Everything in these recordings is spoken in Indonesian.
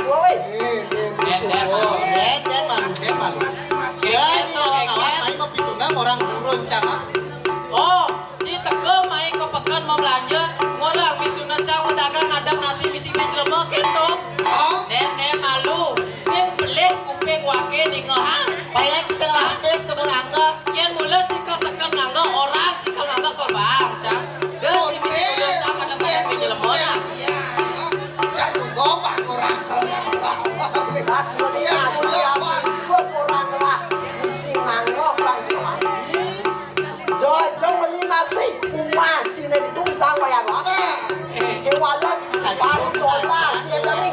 woi. Den malu. Ya, kawan-kawan main ngopi Sunda orang burung cama. Oh, si teke main ke pekan mau belanja, ngorang misuna cang dagang ngadang nasi misi jelema gitu. Nen malu, sing pelih kuping wake ningohang. Bayan cicing lapis tukang angga. Yen mulut cikal sekan ngangga orang, cikal ngangga korbang cang. Dan si misi muda cang kadang ngadang jelema na. Cang gopan orang kelengga. Iya, mulai bos orang lah. Misi mangok bang Johan. Jojo beli nasi, umah Cina itu ditang bayar lah. Kewalan, paling soda, dia tadi.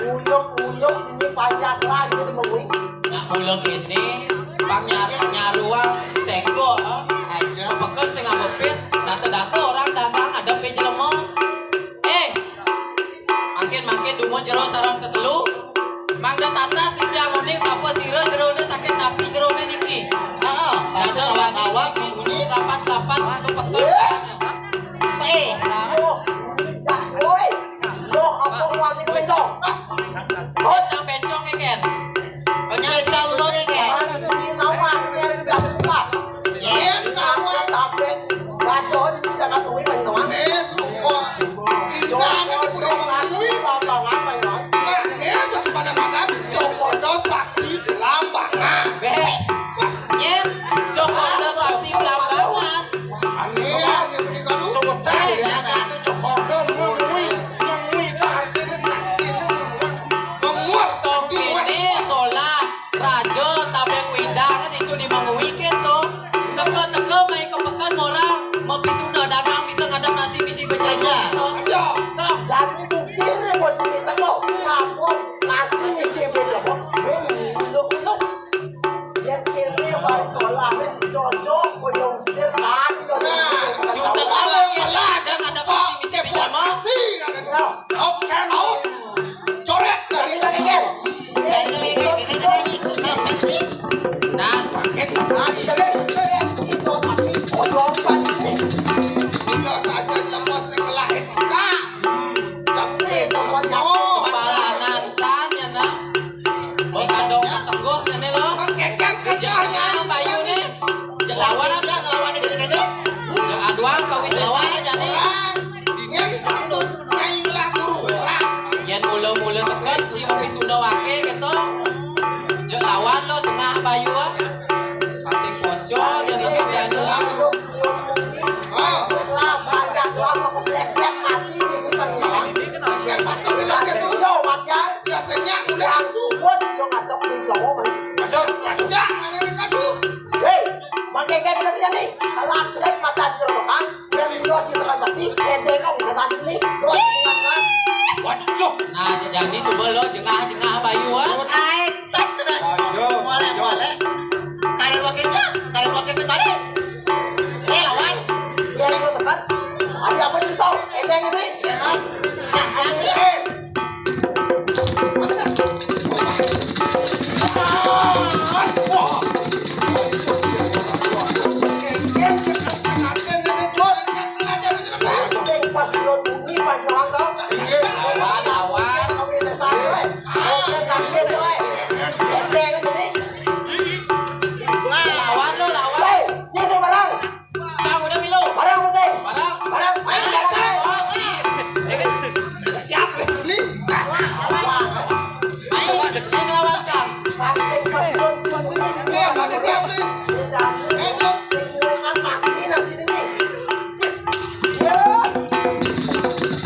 Ulung ini banyak lah, jadi mengwing. Nah, ulung ini panyaruang sego Aja. pekan sing ngabepis, data orang dagang ada jelema. Makin dumon jero sarang tetelu. Mangda tatas titiang uning sapa sira jerone sakit napi jerone niki. Heeh, ada kawan-kawan bunyi Lapat-lapat tu pekan. Oh, tidak, woi. Loh, apa wangi kebencong? Bocang bencong ken. Banyak Jauh lo ini. Ini nawang, ini harus diambil. Yen Nawang tapi gado di sini jangan duit banyak nawang. semua. Indah di pura mengui. Lambang apa ya? Ne masih pada Jokodo sakti lambangan. Nyen Jokodo sakti Belambangan. Aneh yang menikah dulu. Sebetulnya ya kan Jokodo mengui artinya sakti memuat Song ini solah rajo tabeng widang kan itu di mangui gitu. Teke main ke pekan orang mau pisuna dagang bisa ngadam nasi misi bejaja. Aja. Jadi bukti ini buat kita loh. Ngapun nasi misi beda kok. Ini uluk. Yang kiri bang soalnya cocok boyong sirkan. Sudah tahu malah ada misi bejaja mah. Oke, mau coret dari tadi kan. Nah, Paket Itu tapi boyong banget. gula saja lemas yang lahir tika. Tapi palanan san ya nak. Adong kasengguh nih lo. kan keker kenahnya. Bayu nih. Jelawan ngelawan gede-gede. yang aduan kau bisa aja nih. Yang itu nyailah guru orang. Yan mula sekat si mopi Sunda wake gitu. Jek lawan lo tengah Bayu ah. Pasing pocol jadi kerjanya lah. Biasanya Yang subut yang ngatok di Jawa man. ada panjang ada kadu. Hei, makai kayak kita tidak nih. Kalau klep mata di rokan, dan mulut di sekan sakti, ente kau bisa sakit nih. Dua ingatkan. Waduh. Nah jadi subel lo jengah Bayu ah. Naik sak kena. Boleh. Kalian wakil sembari. Lawan. Dia yang sekan. Ada apa di pisau? Ente yang ini. Jangan. Pas belum bunyi panjang kau. Lawan. Kau bisa sakit. Kau sakit tuh. Ente yang ini. Lawan lo lawan. Hei, dia sih barang. Cang udah milo. Barang musik. Barang. Ayo datang. Oh sih. Siap ini. Ayo lawan Cang. Pasing pas belum bunyi. Nih, masih siap nih. Semua mati nasi ini. Ya.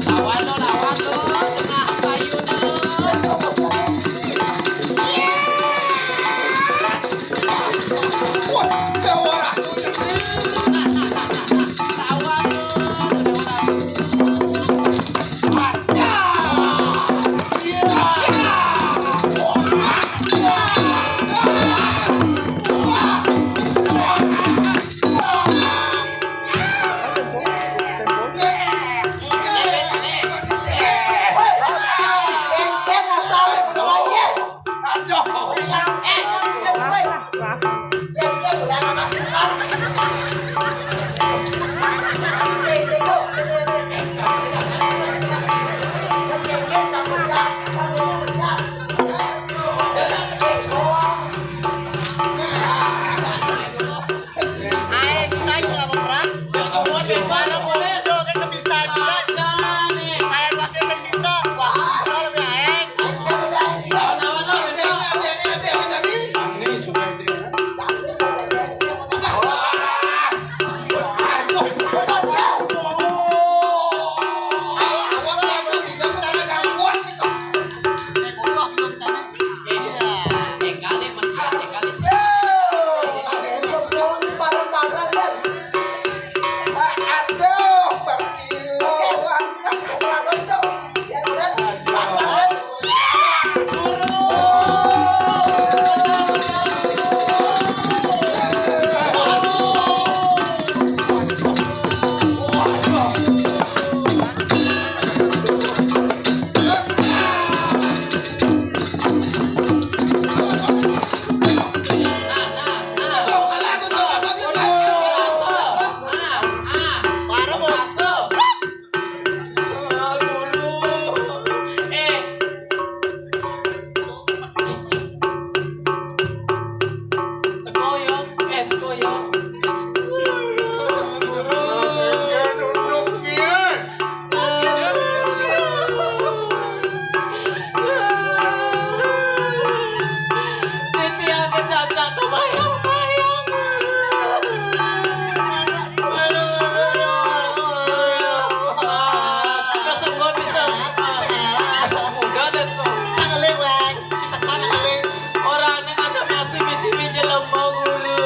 Lawan lo tengah Bayu lo. Wah, tewara tuh jadi. Lawan ayo. Titiang kecaca kebayang-bayang. Kesenggoh bisa. Udah deh tuh. Orang yang ada nasi misi jelema guru.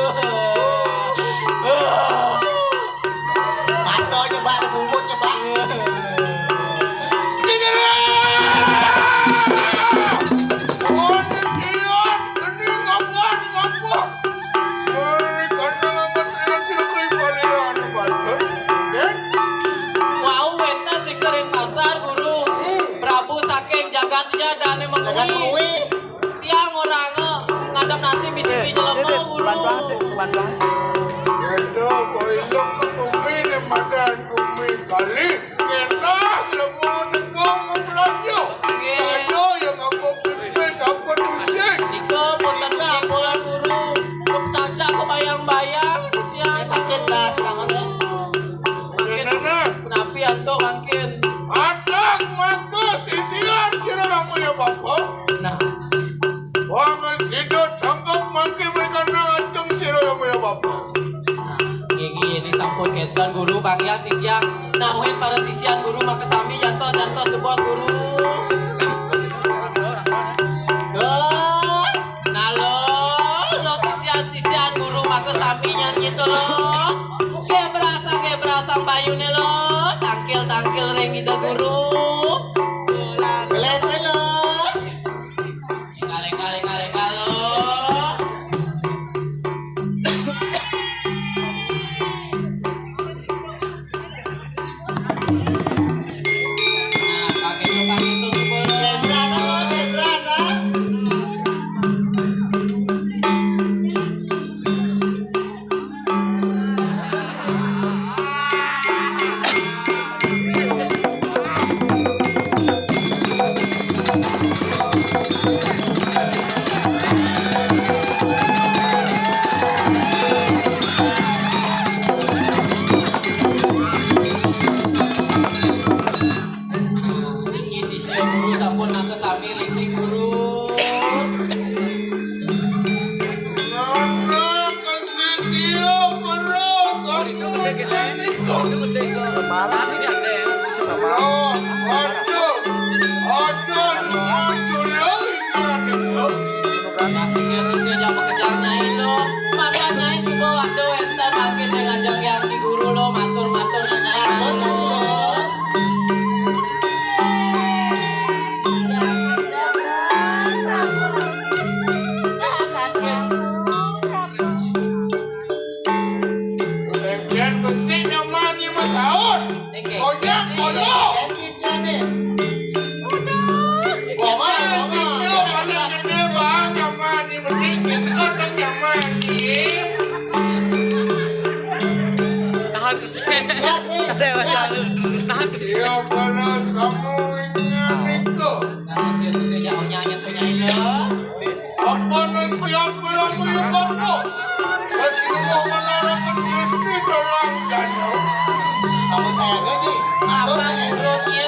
Wow, wetan di kering pasar guru. Prabu saking jagat jadane mengui. Tiang orang ngadap nasi misi jelema guru. Niko punten pulang guru. Caca kebayang-bayang. Tiang sakit dah tangannya. Makin kenapi antuk makin. Nah, ini sampun ketan guru bangya titiang. Namuin para sisian guru maka sami jantos jebos guru. Nalo, lo sisian guru maka saminya gitu loh. Kayak berasang bayune lo. Tangkil ring ida guru. Beles lo. Enggal lo. Nah, pakai itu subur. Niki sisya guru sampun nake sami liki guru. Nah, sisya jangan bekerja nyai lo. Maka nyai subuh waktu entar makin ngajak yang ki guru lo matur nyai lo. Nah, sisya jangan nyanyi tuh nyai lo. Apa nurutnya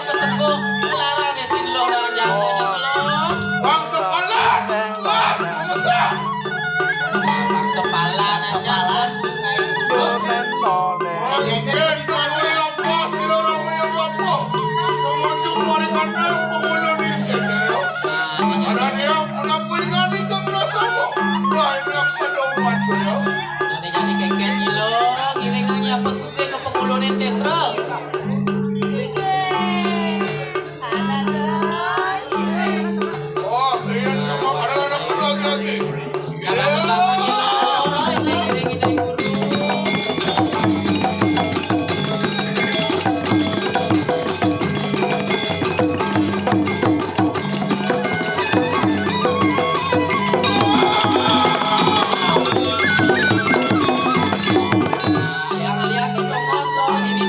kesengguh melarang desin lo dan jatuh gitu lo. Bang sepalan aja kan. Jadi kengkengnya lo, giringannya apa kusing ke pengulunin sentral. Yang lihat itu mos lo, ini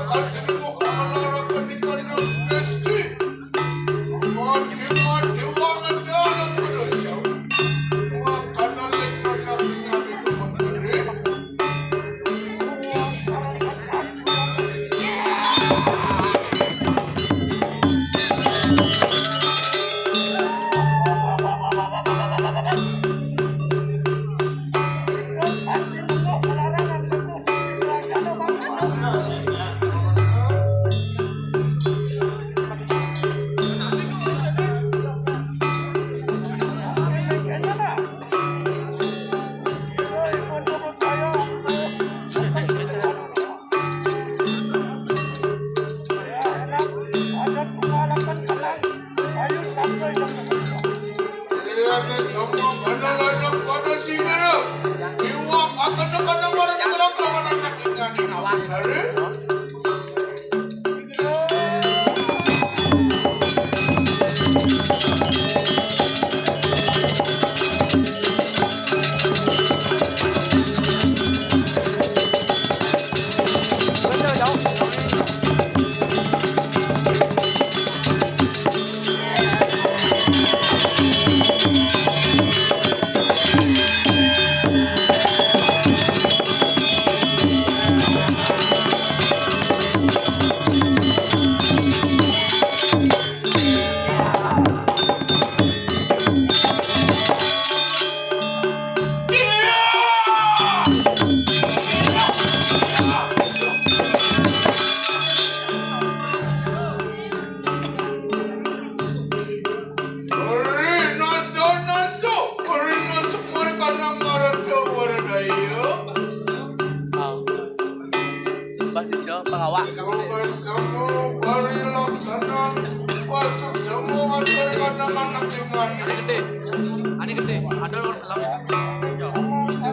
kasih ko Calonarang kanikan ng Kristi. Ang diwangan dalang ko na siya. Mga kanalig na nakinari ko kapatid. Sama anak-anak pada singgara. Iwa akan orang kawan anak ingani nak cari. SISYA pengawal. Kamu bari laksanan masuk semua dari anak-anak dengan Ani gede, ada orang selam.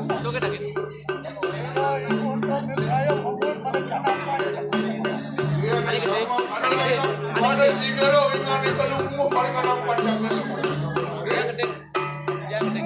Itu kita gini. sama anak-anak pada singgara ingani kalau mau mereka nak panjang semua. Yang gede, yang gede.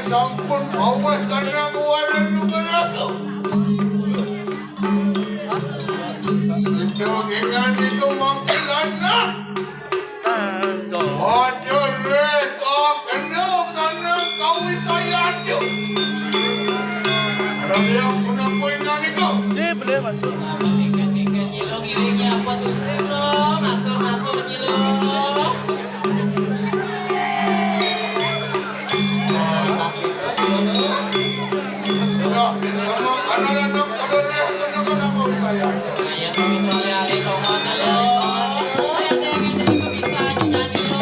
Sampun awas karena keluaran juga aku. Sedogengan itu Wantilan nak. Aduh reka kena karena kau saya tu. Ada yang pernah poingan itu. Boleh masuk. Ikan nyilong iringnya apa tuh silo, matur nyilong. Sama anak-anak ada kena kau saya. Ayah kami tuh alih-alih kau masalah. Ayah dengan itu bisa nyanyi lo.